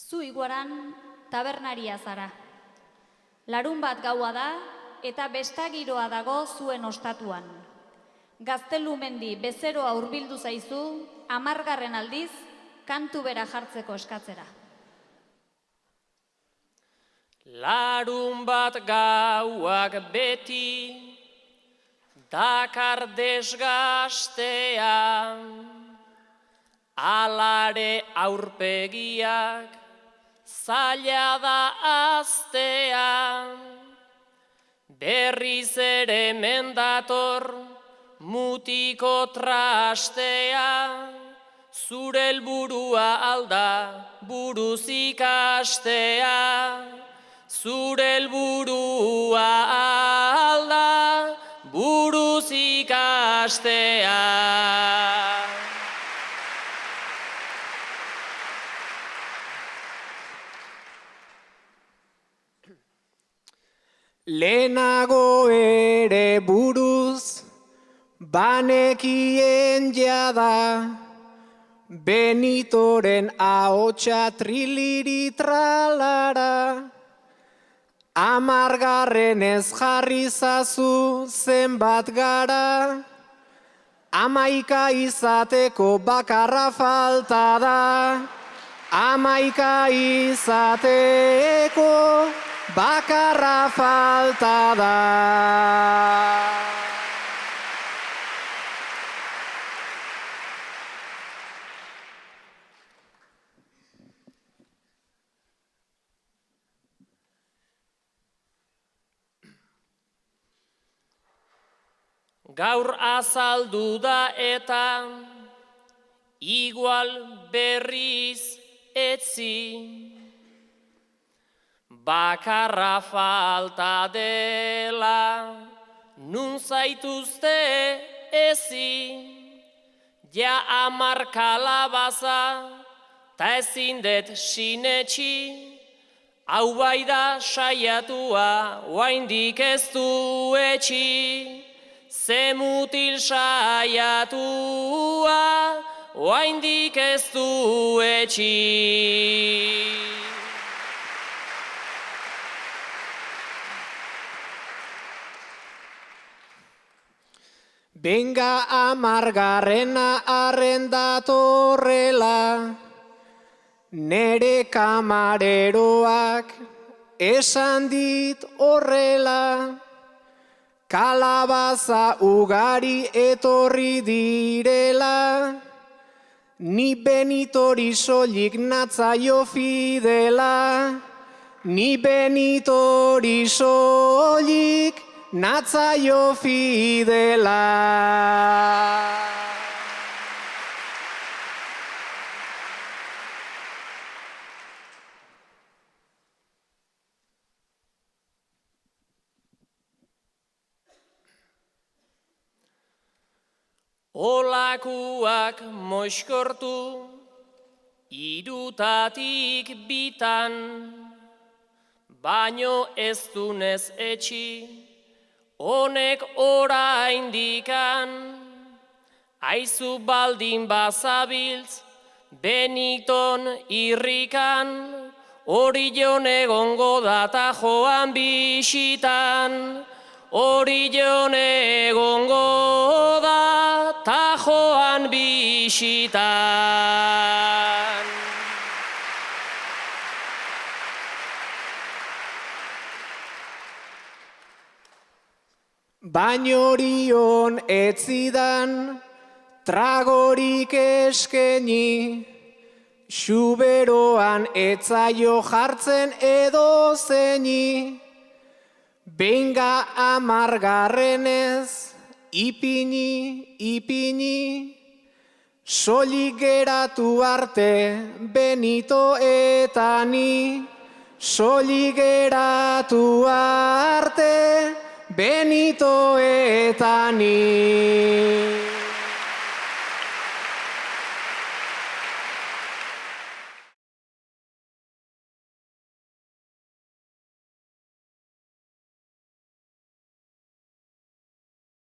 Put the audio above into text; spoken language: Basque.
Zu iguaran tabernaria zara. Larun bat gaua da eta bestagiroa dago zuen ostatuan. Gaztelu mendi bezeroa hurbildu zaizu 10. aldiz kantu bera jartzeko eskatzera. Larun bat gauak beti dakar desgastea, alare aurpegiak zaila da aztea, berriz ere mendator mutiko trastea, zure helburua alda buruz ikastea, zure helburua alda buruz ikastea. Lehenago ere buruz banekien jada, Benitoren ahotsa triliri tralara, 10. jarri zazu zenbat gara, 11 izateko bakarra falta da, 11 izateko bakarra falta da. Gaur azaldu da eta igual berriz etzi, bakarra falta dela nun zaituzte ezi, ja 10 kalabaza ta ezin dut sinetxi, hau bai da saiatua oraindik ez du etxi. Ze mutil saiatua, oraindik ez du etxi. Benga 10. arrendatorrela, nere kamareroak esan dit horrela, kalabaza ugari etorri direla, ni Benitori soilik natzaio fidela, ni Benitori soilik natzaio fidela. Olakuak moixkortu, 3 bitan, baino ez dunez etxi, honek oraindikan, aizu baldin bazabiltz, Beniton irrikan, Orion egongo data joan bisitan, Orion egongo da ta joan bisitan. Baino Orion etzidan tragorik eskeni, xuberoan etzaio jartzen edo zeini, benga 10. ipini, ipini, soilik geratu arte Benito eta ni, soilik geratu arte Benito eta ni.